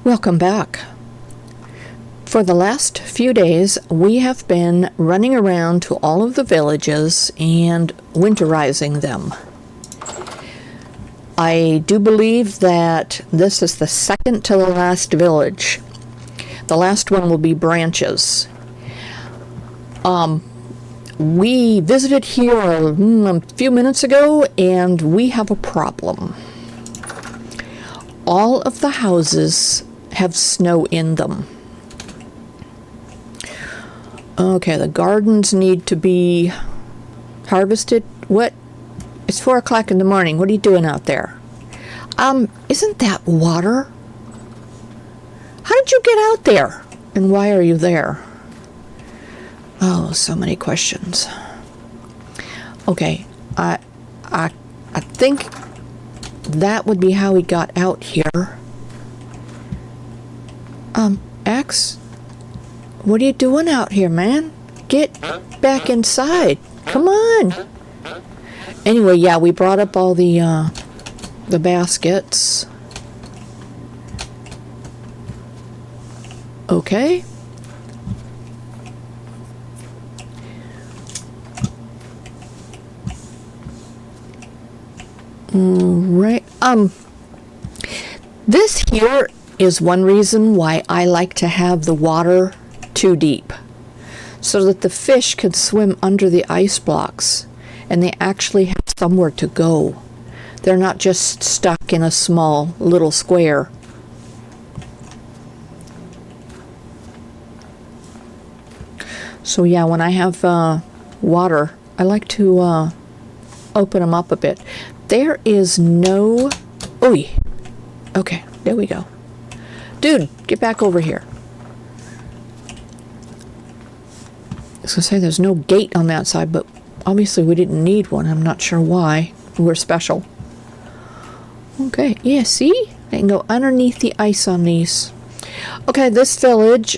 Welcome back. For the last few days, we have been running around to all of the villages and winterizing them. I do believe that this is the second to the last village. The last one will be Branches. We visited here a few minutes ago, and we have a problem. All of the houses have snow in them. Okay, the gardens need to be harvested. What? It's 4 o'clock in the morning. What are you doing out there? Isn't that water? How did you get out there? And why are you there? Oh, so many questions. Okay, I think that would be how he got out here. X, what are you doing out here, man? Get back inside. Come on. Anyway, yeah, we brought up all the baskets. Okay. Right. This here is one reason why I like to have the water too deep, so that the fish can swim under the ice blocks and they actually have somewhere to go. They're not just stuck in a small little square. So yeah, when I have water, I like to open them up a bit. There is no... Ooh. Okay, there we go. Dude, get back over here. I was going to say there's no gate on that side, but obviously we didn't need one. I'm not sure why. We're special. Okay, yeah, see? They can go underneath the ice on these. Okay, this village,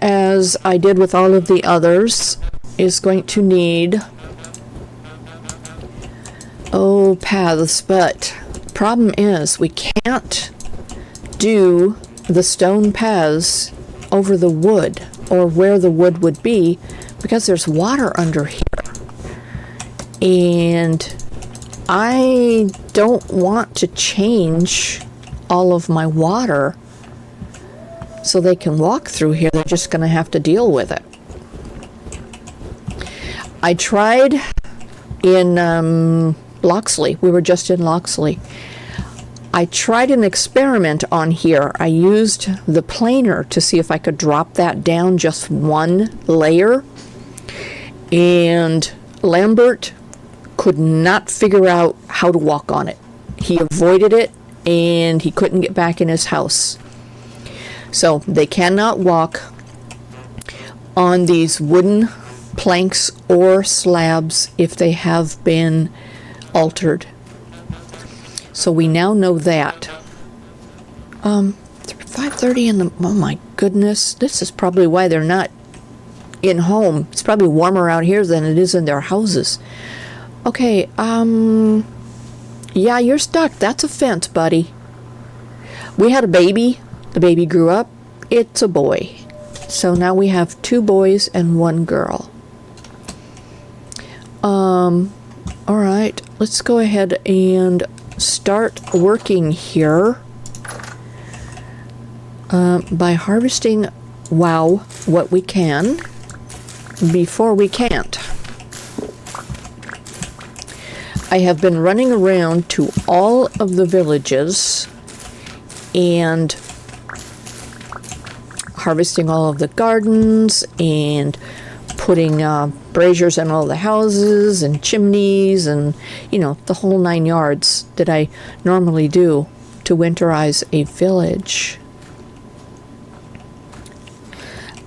as I did with all of the others, is going to need... paths, but the problem is we can't do the stone paths over the wood, or where the wood would be, because there's water under here. And I don't want to change all of my water so they can walk through here. They're just going to have to deal with it. I tried in Loxley. We were just in Loxley. I tried an experiment on here. I used the planer to see if I could drop that down just one layer, and Lambert could not figure out how to walk on it. He avoided it, and he couldn't get back in his house. So they cannot walk on these wooden planks or slabs if they have been altered. So we now know that. 5:30 in the... Oh my goodness. This is probably why they're not in home. It's probably warmer out here than it is in their houses. Okay, yeah, you're stuck. That's a fence, buddy. We had a baby. The baby grew up. It's a boy. So now we have 2 boys and 1 girl. All right, let's go ahead and start working here by harvesting, what we can before we can't. I have been running around to all of the villages and harvesting all of the gardens and putting braziers in all the houses and chimneys and, the whole 9 yards that I normally do to winterize a village.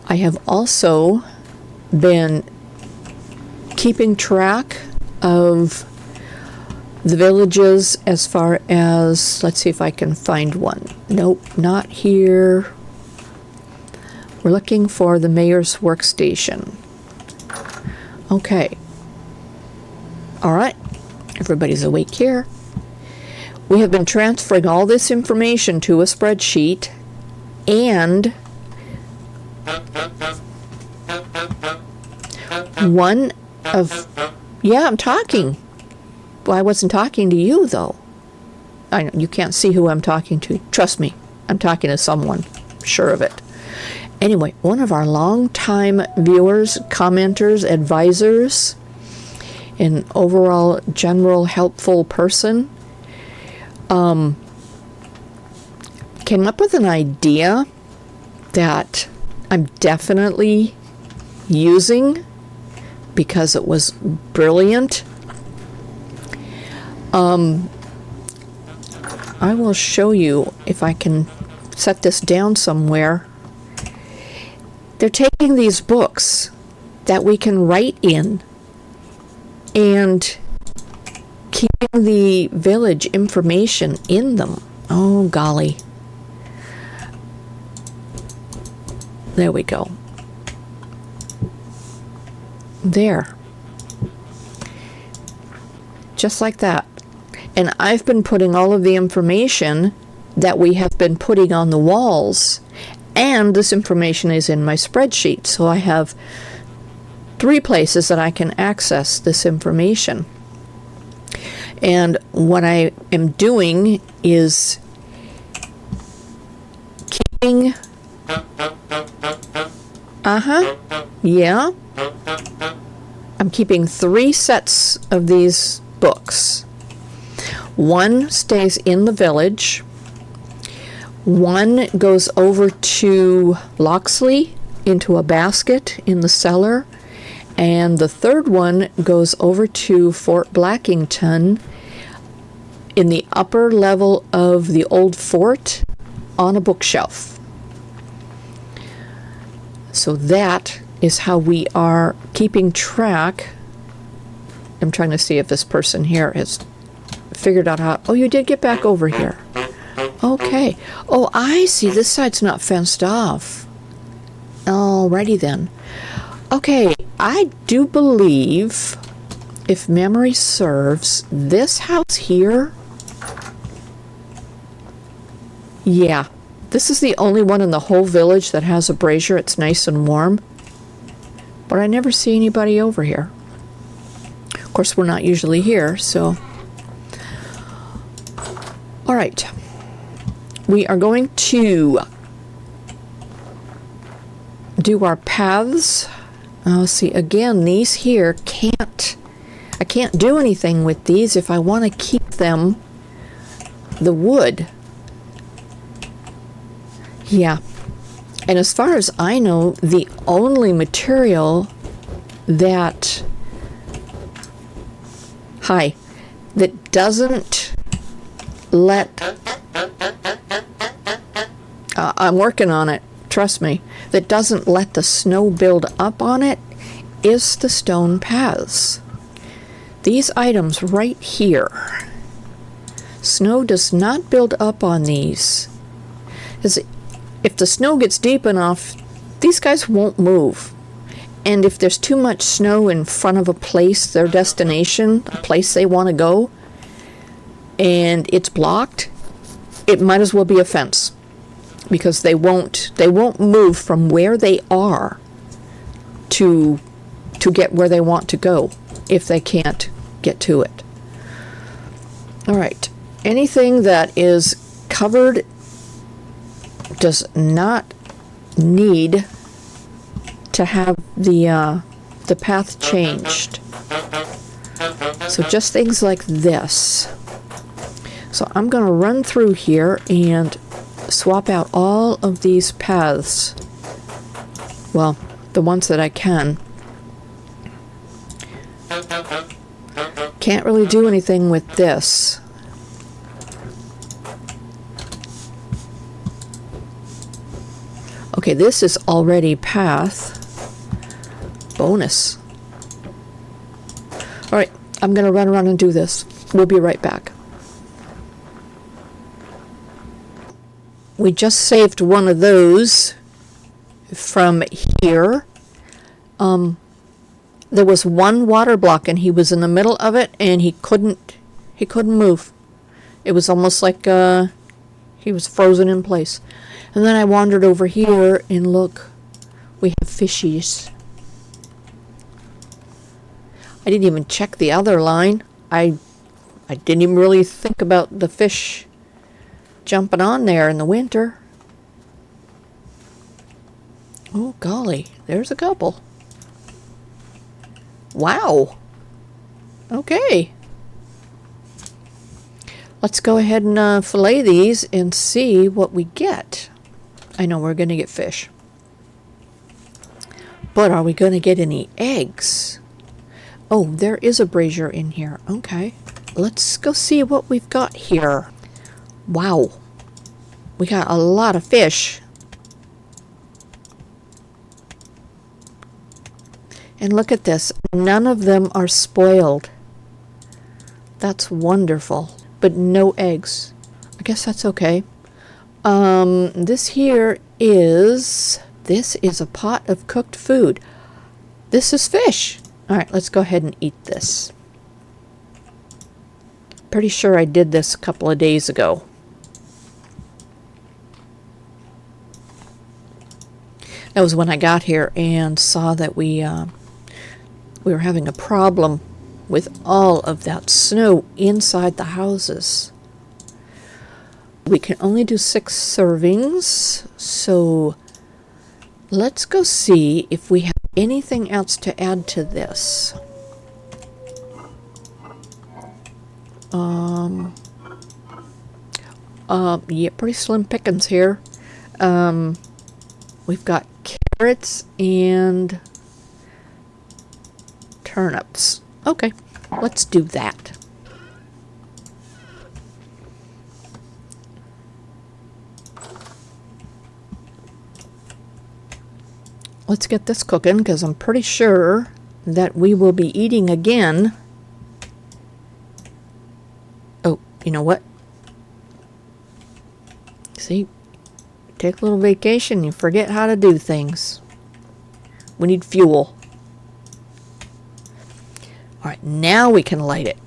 I have also been keeping track of the villages as far as, let's see if I can find one. Nope, not here. We're looking for the mayor's workstation. Okay. All right. Everybody's awake here. We have been transferring all this information to a spreadsheet, And one of, yeah, I'm talking. Well, I wasn't talking to you, though. I know you can't see who I'm talking to. Trust me, I'm talking to someone. Sure of it. Anyway, one of our longtime viewers, commenters, advisors, an overall general helpful person, came up with an idea that I'm definitely using because it was brilliant. I will show you if I can set this down somewhere. They're taking these books that we can write in and keeping the village information in them. Oh, golly. There we go. There. Just like that. And I've been putting all of the information that we have been putting on the walls, and this information is in my spreadsheet. So I have 3 places that I can access this information. And what I am doing is keeping... Yeah. I'm keeping 3 sets of these books. 1 stays in the village. 1 goes over to Loxley into a basket in the cellar. And the 3rd one goes over to Fort Blackington in the upper level of the old fort on a bookshelf. So that is how we are keeping track. I'm trying to see if this person here has figured out how... Oh, you did get back over here. Okay. Oh, I see. This side's not fenced off. Alrighty then. Okay, I do believe, if memory serves, this house here... Yeah. This is the only one in the whole village that has a brazier. It's nice and warm. But I never see anybody over here. Of course, we're not usually here, so... All right. We are going to do our paths. See, again, these here I can't do anything with these if I want to keep them the wood. Yeah. And as far as I know, the only material that doesn't let... I'm working on it, trust me. That doesn't let the snow build up on it is the stone paths. These items right here. Snow does not build up on these. If the snow gets deep enough, these guys won't move. And if there's too much snow in front of a place, their destination, a place they want to go, and it's blocked, it might as well be a fence. Because they won't move from where they are to get where they want to go if they can't get to it. All right. Anything that is covered does not need to have the path changed. So just things like this. So I'm going to run through here and swap out all of these paths. Well, the ones that I can. Can't really do anything with this. Okay, this is already path. Bonus. Alright, I'm going to run around and do this. We'll be right back. We just saved one of those from here. There was one water block and he was in the middle of it and he couldn't move. It was almost like He was frozen in place. And then I wandered over here and look, we have fishies. I didn't even check the other line. I didn't even really think about the fish jumping on there in the winter. Oh, golly, there's a couple. Wow. Okay. Let's go ahead and fillet these and see what we get. I know we're going to get fish. But are we going to get any eggs? Oh, there is a brazier in here. Okay. Let's go see what we've got here. Wow. We got a lot of fish. And look at this. None of them are spoiled. That's wonderful. But no eggs. I guess that's okay. This is a pot of cooked food. This is fish. All right, let's go ahead and eat this. Pretty sure I did this a couple of days ago. That was when I got here and saw that we were having a problem with all of that snow inside the houses. We can only do 6 servings, so let's go see if we have anything else to add to this. Yeah, pretty slim pickings here. We've got carrots and turnips. Okay, let's do that. Let's get this cooking because I'm pretty sure that we will be eating again. Oh, you know what? See, take a little vacation, you forget how to do things. We need fuel. All right, now we can light it.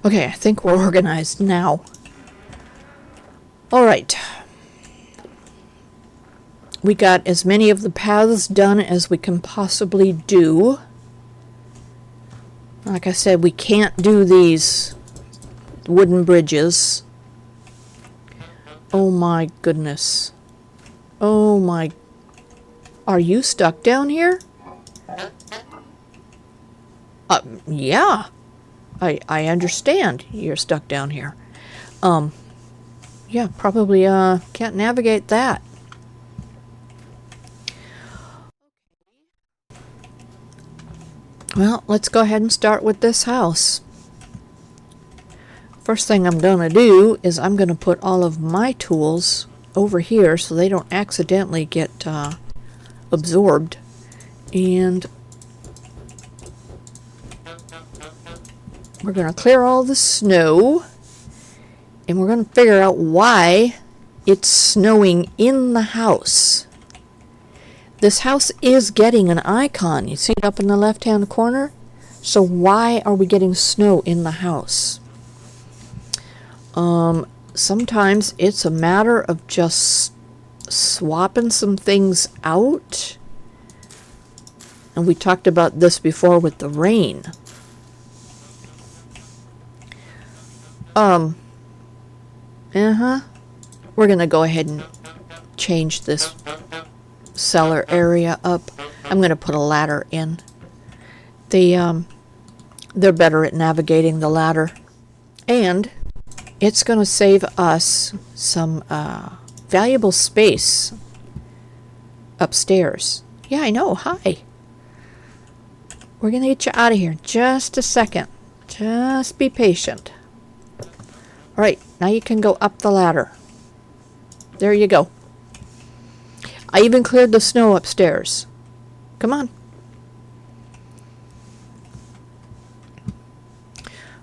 Okay, I think we're organized now. All right. We got as many of the paths done as we can possibly do. Like I said, we can't do these wooden bridges. Oh my goodness. Oh my. Are you stuck down here? Yeah. I understand you're stuck down here. Yeah, probably can't navigate that. Well, let's go ahead and start with this house. First thing I'm going to do is I'm going to put all of my tools over here so they don't accidentally get absorbed. And we're going to clear all the snow. And we're going to figure out why it's snowing in the house. This house is getting an icon. You see it up in the left-hand corner? So why are we getting snow in the house? Sometimes it's a matter of just swapping some things out. And we talked about this before with the rain. We're going to go ahead and change this cellar area up. I'm going to put a ladder in. They're better at navigating the ladder. And it's going to save us some valuable space upstairs. Yeah, I know. Hi. We're going to get you out of here. Just a second. Just be patient. All right, now you can go up the ladder. There you go. I even cleared the snow upstairs. Come on.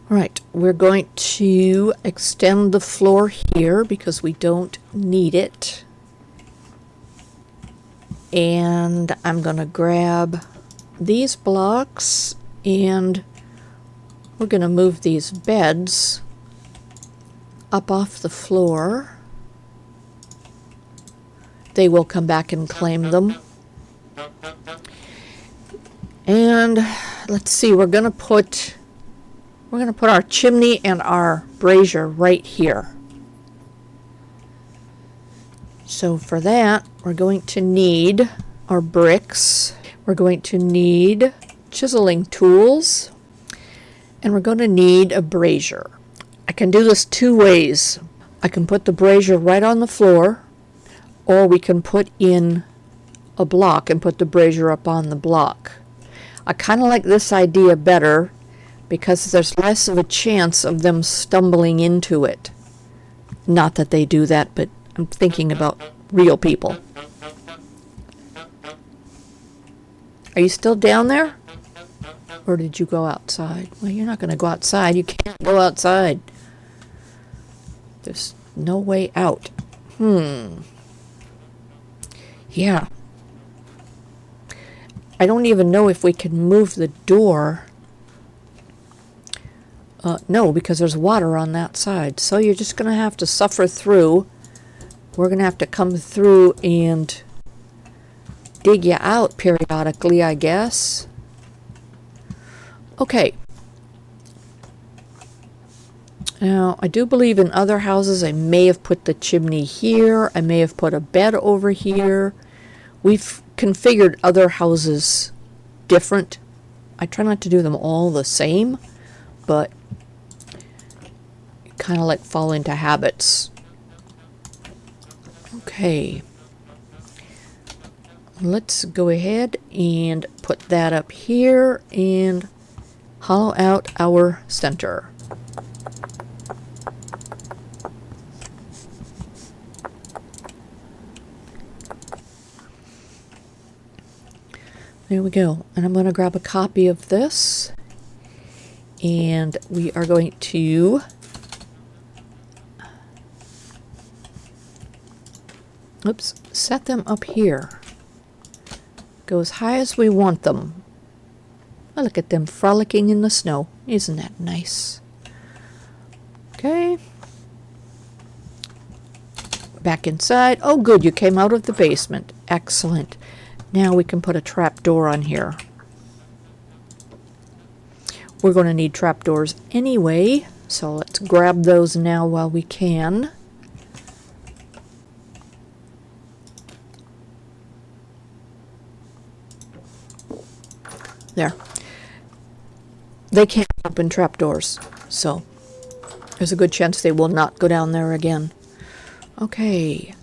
All right, we're going to extend the floor here because we don't need it. And I'm going to grab these blocks, and we're going to move these beds up off the floor. They will come back and claim them. And let's see, we're going to put our chimney and our brazier right here. So for that, we're going to need our bricks. We're going to need chiseling tools, and we're going to need a brazier. I can do this two ways. I can put the brazier right on the floor, or we can put in a block and put the brazier up on the block. I kind of like this idea better because there's less of a chance of them stumbling into it. Not that they do that, but I'm thinking about real people. Are you still down there? Or did you go outside? Well, you're not going to go outside. You can't go outside. There's no way out. Yeah. I don't even know if we can move the door. No, because there's water on that side. So you're just going to have to suffer through. We're going to have to come through and dig you out periodically, I guess. Okay. Now, I do believe in other houses I may have put the chimney here. I may have put a bed over here. We've configured other houses different. I try not to do them all the same, but kind of like fall into habits. Okay. Let's go ahead and put that up here and hollow out our center. There we go. And I'm going to grab a copy of this, and we are going to set them up here. Go as high as we want them. Oh, look at them frolicking in the snow. Isn't that nice? Okay. Back inside. Oh, good. You came out of the basement. Excellent. Now we can put a trap door on here. We're going to need trap doors anyway, so let's grab those now while we can. There. They can't open trapdoors, so there's a good chance they will not go down there again. Okay.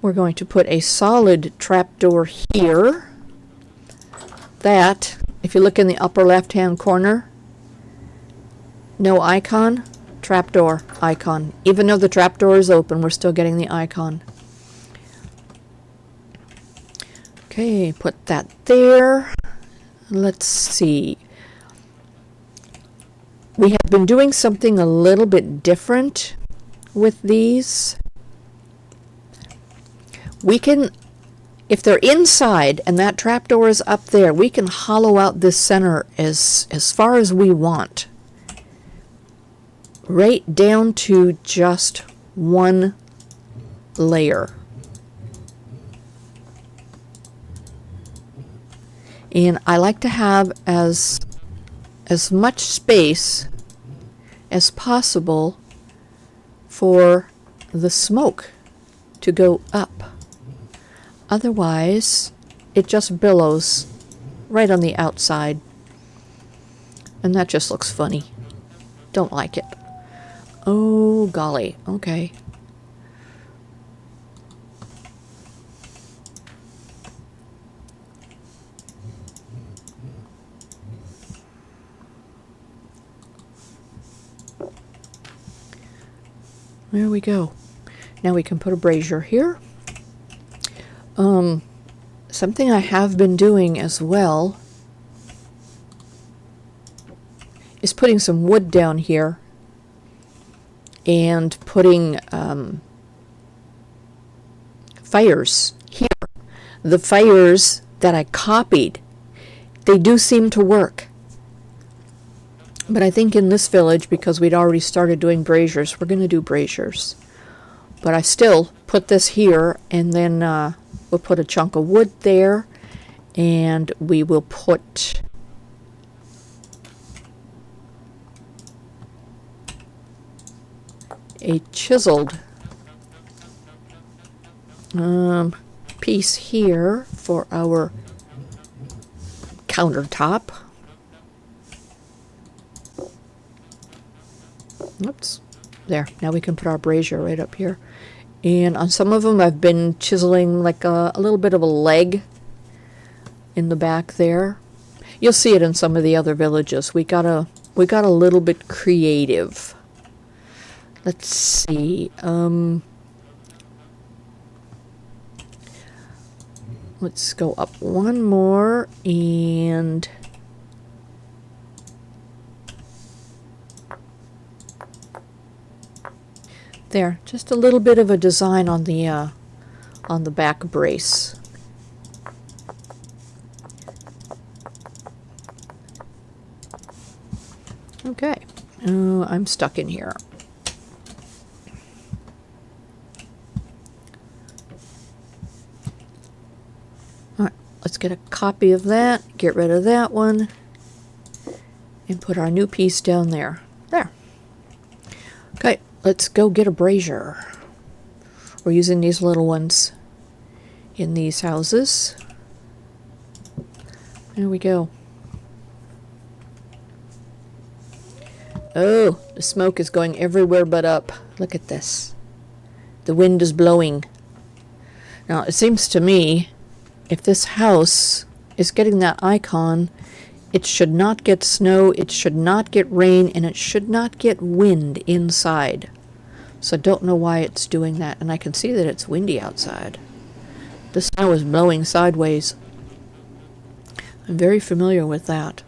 We're going to put a solid trapdoor here. That, if you look in the upper left-hand corner, no icon, trapdoor icon. Even though the trapdoor is open, we're still getting the icon. Okay, put that there. Let's see. We have been doing something a little bit different with these. We can, if they're inside and that trapdoor is up there, we can hollow out this center as far as we want. Right down to just one layer. And I like to have as much space as possible for the smoke to go up. Otherwise, it just billows right on the outside. And that just looks funny. Don't like it. Oh, golly. Okay. There we go. Now we can put a brazier here. Something I have been doing as well is putting some wood down here and putting fires here. The fires that I copied they do seem to work. But I think in this village, because we'd already started doing braziers, we're going to do braziers. But I still put this here, and then we'll put a chunk of wood there, and we will put a chiseled piece here for our countertop. Oops. There. Now we can put our brazier right up here. And on some of them I've been chiseling like a little bit of a leg in the back there. You'll see it in some of the other villages. We got a little bit creative. Let's see. Let's go up one more, and there, just a little bit of a design on the back brace. Okay. I'm stuck in here. Let's get a copy of that, get rid of that one, and put our new piece down there. There. Okay, let's go get a brazier. We're using these little ones in these houses. There we go. Oh, the smoke is going everywhere but up. Look at this. The wind is blowing. Now, it seems to me, if this house is getting that icon, it should not get snow, it should not get rain, and it should not get wind inside. So I don't know why it's doing that. And I can see that it's windy outside. The snow is blowing sideways. I'm very familiar with that.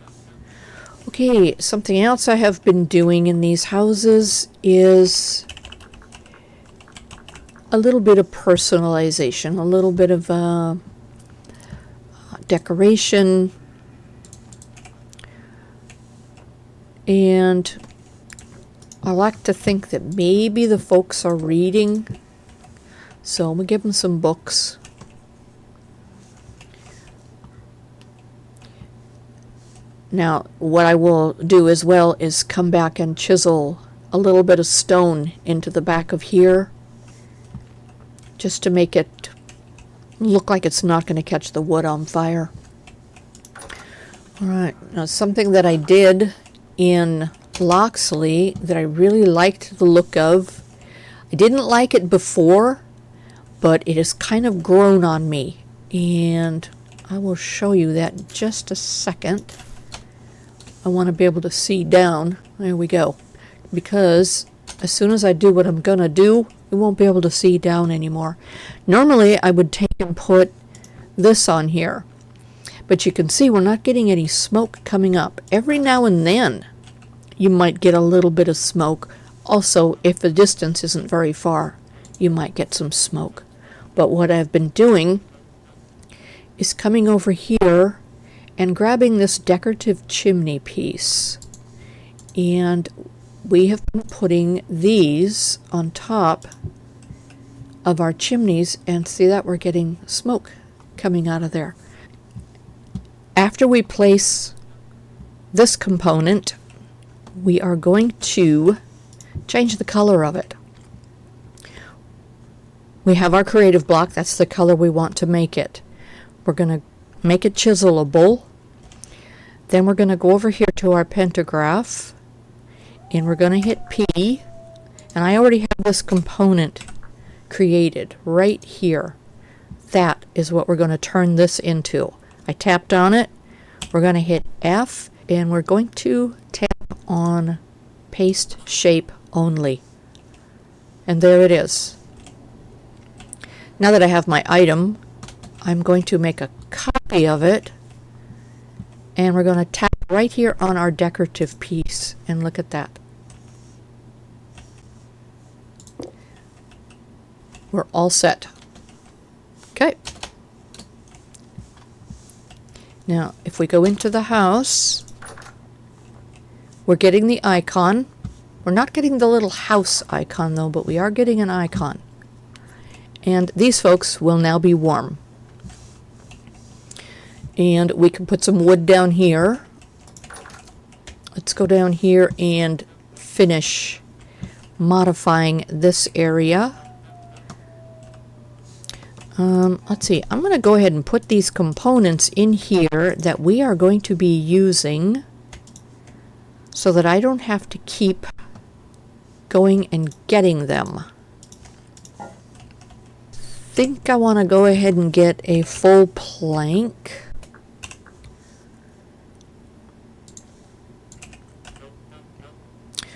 Okay, something else I have been doing in these houses is a little bit of personalization, a little bit of decoration, and I like to think that maybe the folks are reading, so I'm gonna give them some books. Now, what I will do as well is come back and chisel a little bit of stone into the back of here, just to make it look like it's not going to catch the wood on fire. Alright, now something that I did in Loxley that I really liked the look of. I didn't like it before, but it has kind of grown on me, and I will show you that in just a second. I want to be able to see down. There we go. Because as soon as I do what I'm gonna do, we won't be able to see down anymore. Normally I would take and put this on here, but you can see we're not getting any smoke coming up. Every now and then you might get a little bit of smoke. Also, if the distance isn't very far, you might get some smoke. But what I've been doing is coming over here and grabbing this decorative chimney piece, and we have been putting these on top of our chimneys, and see that we're getting smoke coming out of there. After we place this component, we are going to change the color of it. We have our creative block, that's the color we want to make it. We're going to make it chiselable. Then we're going to go over here to our pentagraph, and we're going to hit P, and I already have this component created right here. That is what we're going to turn this into. I tapped on it. We're going to hit F, and we're going to tap on paste shape only. And there it is. Now that I have my item, I'm going to make a copy of it, and we're going to tap right here on our decorative piece, and look at that. We're all set. Okay. Now, if we go into the house, we're getting the icon. We're not getting the little house icon though, but we are getting an icon. And these folks will now be warm. And we can put some wood down here. Let's go down here and finish modifying this area. Let's see, I'm going to go ahead and put these components in here that we are going to be using so that I don't have to keep going and getting them. I think I want to go ahead and get a full plank.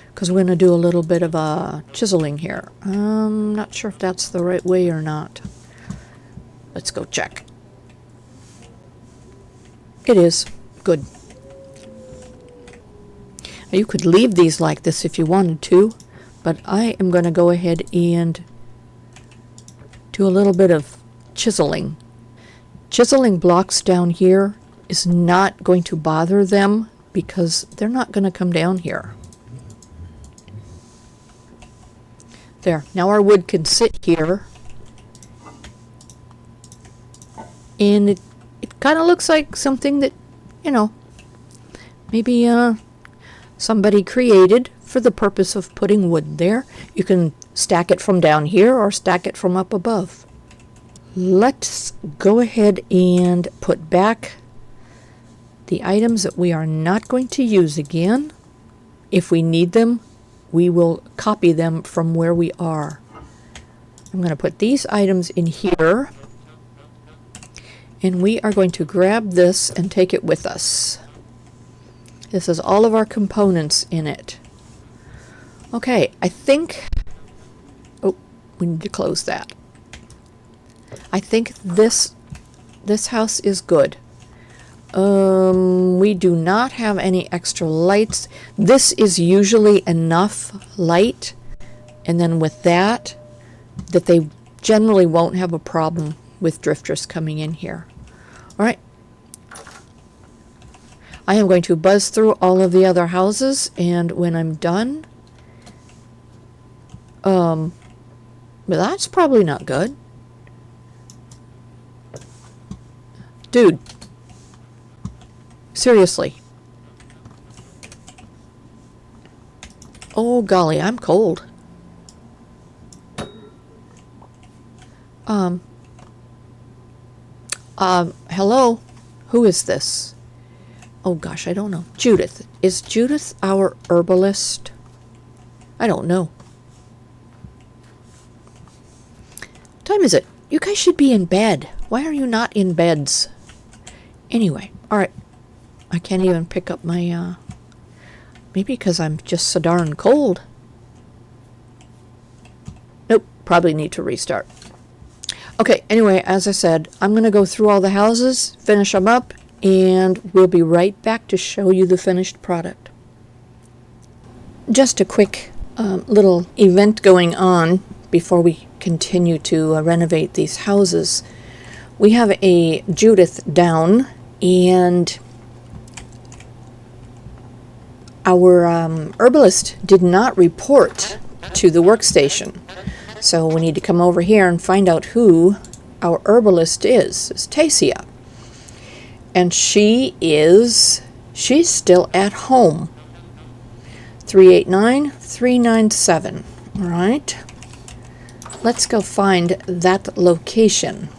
Because we're going to do a little bit of chiseling here. I'm not sure if that's the right way or not. Let's go check. It is. Good. Now you could leave these like this if you wanted to, but I am going to go ahead and do a little bit of chiseling. Chiseling blocks down here is not going to bother them because they're not going to come down here. There. Now our wood can sit here. And it kind of looks like something that, you know, maybe somebody created for the purpose of putting wood there. You can stack it from down here or stack it from up above. Let's go ahead and put back the items that we are not going to use again. If we need them, we will copy them from where we are. I'm going to put these items in here. And we are going to grab this and take it with us. This has all of our components in it. Okay, I think... Oh, we need to close that. I think this house is good. We do not have any extra lights. This is usually enough light. And then with that they generally won't have a problem with drifters coming in here. All right. I am going to buzz through all of the other houses, and when I'm done, but that's probably not good. Dude. Seriously. Oh golly, I'm cold. Hello? Who is this? Oh gosh, I don't know. Judith. Is Judith our herbalist? I don't know. What time is it? You guys should be in bed. Why are you not in beds? Anyway, alright. I can't even pick up my, maybe because I'm just so darn cold. Nope, probably need to restart. Okay, anyway, as I said, I'm going to go through all the houses, finish them up, and we'll be right back to show you the finished product. Just a quick little event going on before we continue to renovate these houses. We have a Judith down, and our herbalist did not report to the workstation. So we need to come over here and find out who our herbalist is. It's Tasia. And she's still at home. 389-397. All right. Let's go find that location.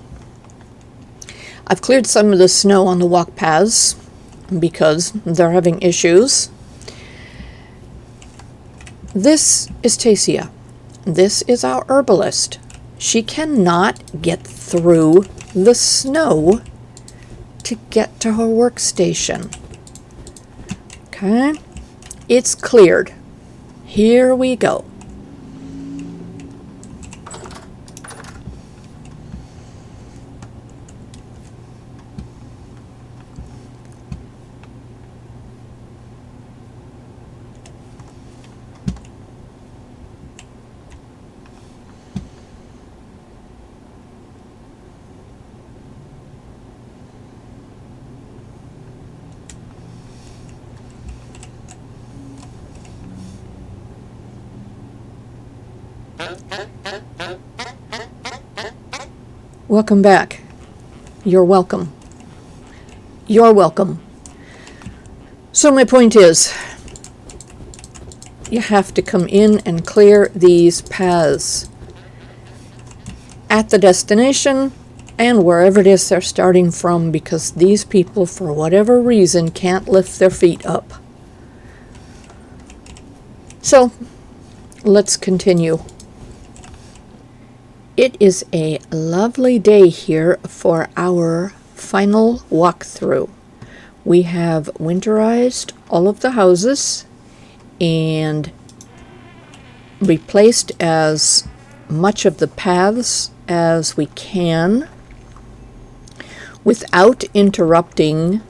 I've cleared some of the snow on the walk paths because they're having issues. This is Tasia. This is our herbalist. She cannot get through the snow to get to her workstation. Okay, it's cleared. Here we go. Welcome back. You're welcome. You're welcome. So my point is, you have to come in and clear these paths at the destination and wherever it is they're starting from, because these people, for whatever reason, can't lift their feet up. So, let's continue. It is a lovely day here for our final walkthrough. We have winterized all of the houses and replaced as much of the paths as we can without interrupting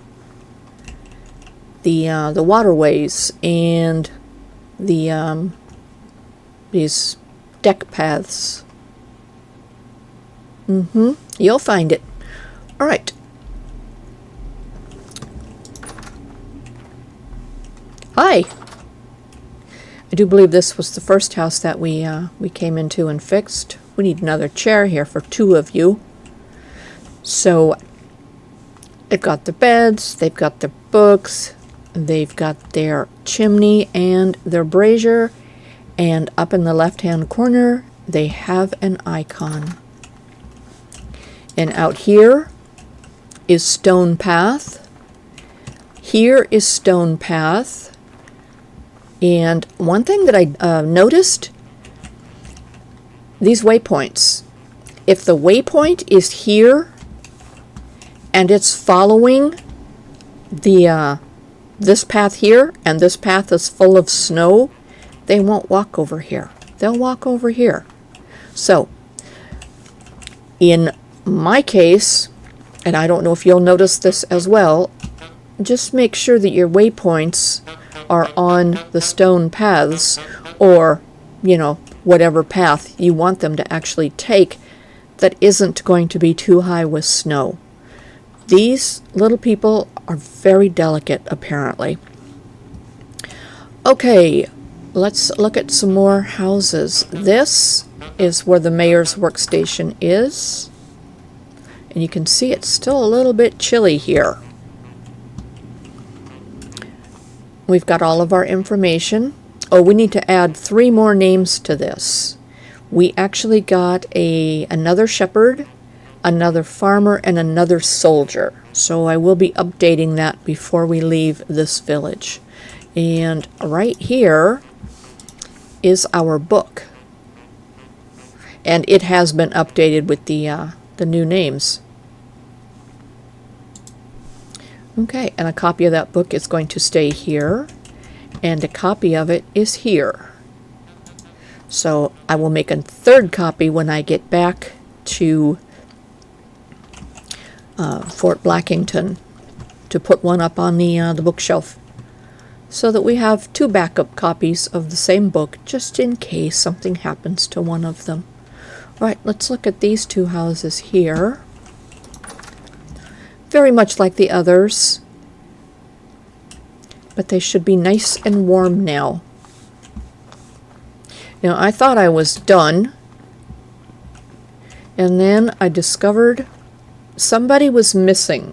the waterways and the these deck paths. You'll find it. All right. Hi. I do believe this was the first house that we came into and fixed. We need another chair here for two of you. So they've got the beds, they've got their books, they've got their chimney and their brazier, and up in the left-hand corner they have an icon. And out here is Stone Path. Here is Stone Path. And one thing that I noticed, these waypoints. If the waypoint is here and it's following the this path here and this path is full of snow, they won't walk over here. They'll walk over here. So, in my case, and I don't know if you'll notice this as well, just make sure that your waypoints are on the stone paths, or, you know, whatever path you want them to actually take that isn't going to be too high with snow. These little people are very delicate, apparently. Okay, let's look at some more houses. This is where the mayor's workstation is. And you can see it's still a little bit chilly here. We've got all of our information. Oh, we need to add 3 more names to this. We actually got another shepherd, another farmer, and another soldier. So I will be updating that before we leave this village. And right here is our book. And it has been updated with the new names. Okay, and a copy of that book is going to stay here, and a copy of it is here. So I will make a 3rd copy when I get back to Fort Blackington to put one up on the bookshelf, so that we have 2 backup copies of the same book just in case something happens to one of them. All right, let's look at these 2 houses here. Very much like the others, but they should be nice and warm now. Now, I thought I was done, and then I discovered somebody was missing.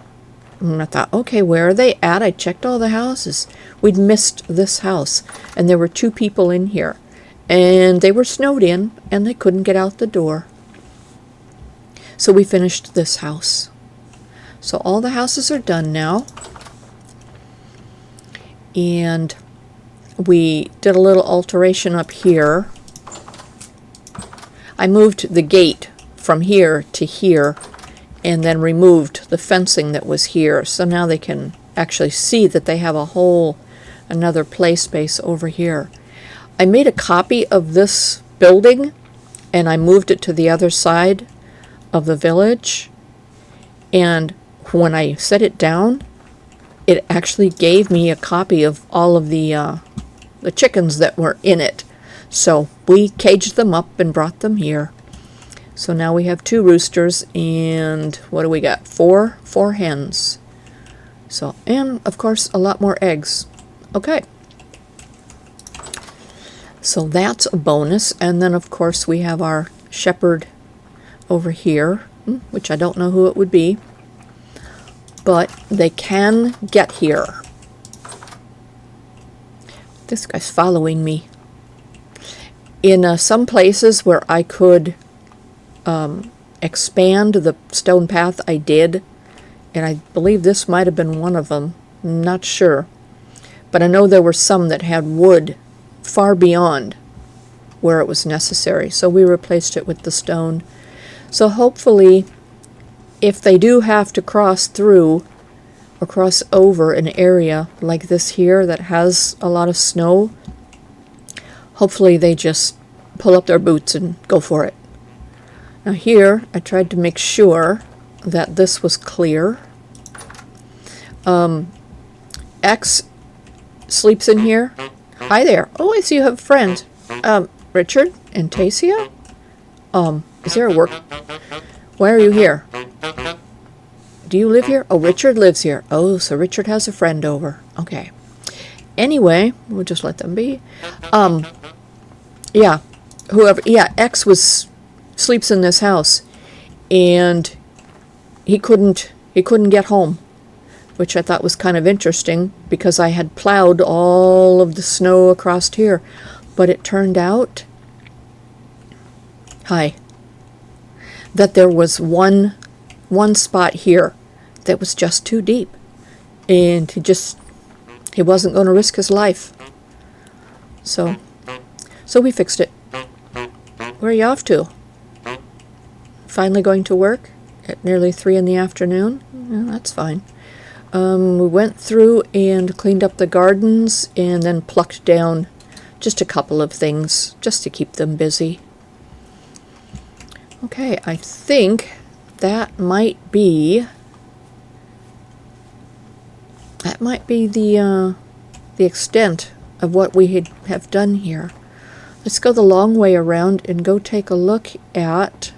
And I thought, okay, where are they at? I checked all the houses. We'd missed this house, and there were 2 people in here, and they were snowed in, and they couldn't get out the door. So we finished this house. So all the houses are done now. And we did a little alteration up here. I moved the gate from here to here and then removed the fencing that was here. So now they can actually see that they have another play space over here. I made a copy of this building and I moved it to the other side of the village. And when I set it down, it actually gave me a copy of all of the chickens that were in it. So we caged them up and brought them here. So now we have 2 roosters and what do we got? 4 hens. So, and of course a lot more eggs. Okay. So that's a bonus. And then, of course, we have our shepherd over here, which I don't know who it would be, but they can get here. This guy's following me. In some places where I could expand the stone path, I did, and I believe this might have been one of them. I'm not sure, but I know there were some that had wood far beyond where it was necessary, so we replaced it with the stone. So hopefully, if they do have to cross through or cross over an area like this here that has a lot of snow, hopefully they just pull up their boots and go for it. Now here, I tried to make sure that this was clear. X sleeps in here. Hi there. Oh, I see you have friends. Richard and Tasia? Is there a work? Why are you here? Do you live here? Oh, Richard lives here. Oh, so Richard has a friend over. Okay. Anyway, we'll just let them be. Yeah. X sleeps in this house, and he couldn't get home, which I thought was kind of interesting because I had plowed all of the snow across here, but it turned out, that there was one spot here that was just too deep, and he wasn't going to risk his life. So we fixed it. Where are you off to? Finally going to work at nearly 3 in the afternoon? Yeah, that's fine. We went through and cleaned up the gardens and then plucked down just a couple of things just to keep them busy. Okay, I think that might be the extent of what we have done here. Let's go the long way around and go take a look at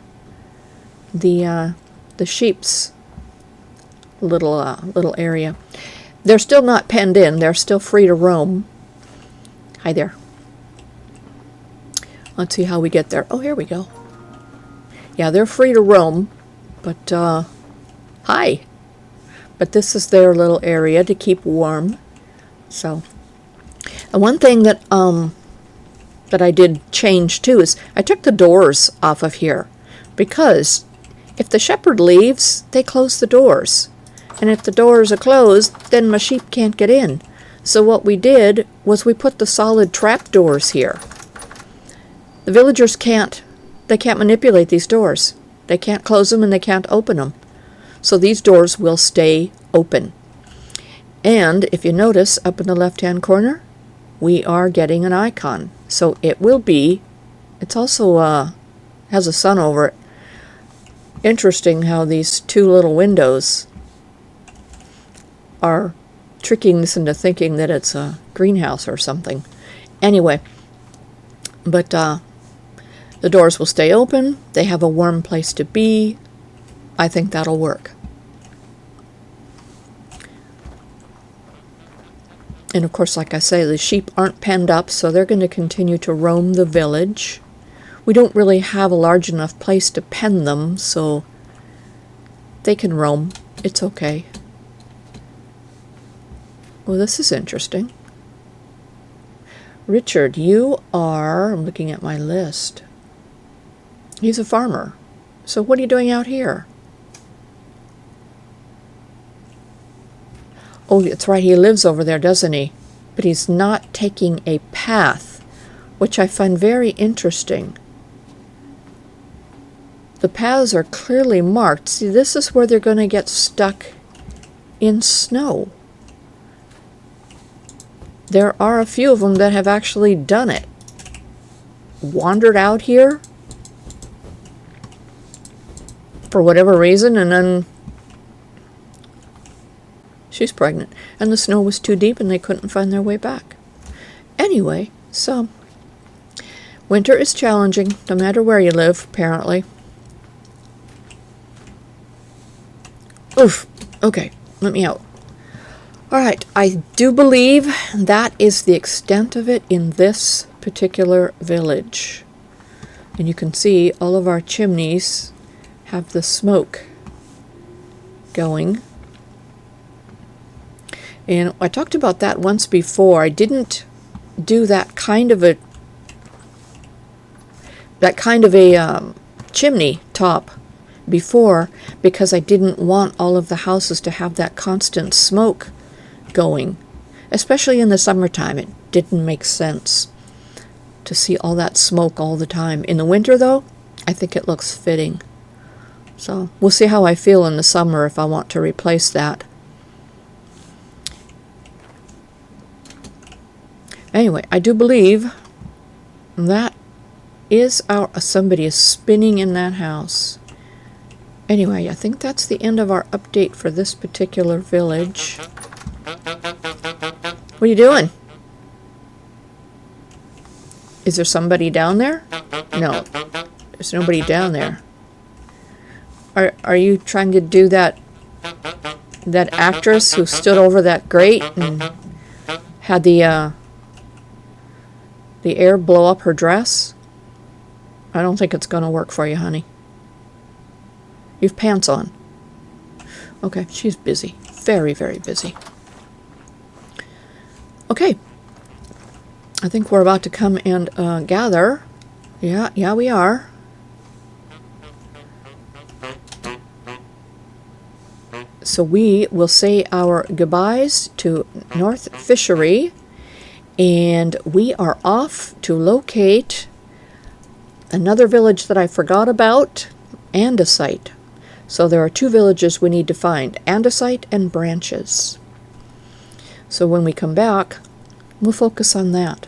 the sheep's little area. They're still not penned in. They're still free to roam. Hi there. Let's see how we get there. Oh, here we go. Yeah, they're free to roam, but hi. But this is their little area to keep warm. So, and one thing that I did change too is I took the doors off of here, because if the shepherd leaves, they close the doors. And if the doors are closed, then my sheep can't get in. So what we did was we put the solid trap doors here. The villagers can't manipulate these doors. They can't close them and they can't open them. So these doors will stay open. And if you notice up in the left-hand corner, we are getting an icon. So it will be, it's also has a sun over it. Interesting how these two little windows are tricking us into thinking that it's a greenhouse or something. Anyway, but the doors will stay open. They have a warm place to be. I think that'll work. And of course, like I say, the sheep aren't penned up, so they're going to continue to roam the village. We don't really have a large enough place to pen them, so they can roam. It's okay. Well, this is interesting. Richard, you are, I'm looking at my list. He's a farmer. So what are you doing out here? Oh, that's right, he lives over there, doesn't he? But he's not taking a path, which I find very interesting. The paths are clearly marked. See, this is where they're going to get stuck in snow. There are a few of them that have actually done it. Wandered out here for whatever reason, and then she's pregnant, and the snow was too deep and they couldn't find their way back. Anyway, so winter is challenging no matter where you live, apparently. Oof. Okay, let me out. All right, I do believe that is the extent of it in this particular village. And you can see all of our chimneys have the smoke going. And I talked about that once before. I didn't do that kind of a chimney top before because I didn't want all of the houses to have that constant smoke going, especially in the summertime. It didn't make sense to see all that smoke all the time. In the winter, though, I think it looks fitting. So we'll see how I feel in the summer if I want to replace that. Anyway, I do believe that is somebody is spinning in that house. Anyway, I think that's the end of our update for this particular village. What are you doing? Is there somebody down there? No, there's nobody down there. Are you trying to do that actress who stood over that grate and had the air blow up her dress? I don't think it's going to work for you, honey. You've pants on. Okay, she's busy. Very, very busy. Okay. I think we're about to come and gather. Yeah, we are. So we will say our goodbyes to North Fishery, and we are off to locate another village that I forgot about, andesite. So there are two villages we need to find, andesite and branches. So when we come back, we'll focus on that.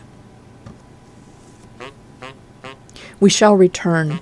We shall return.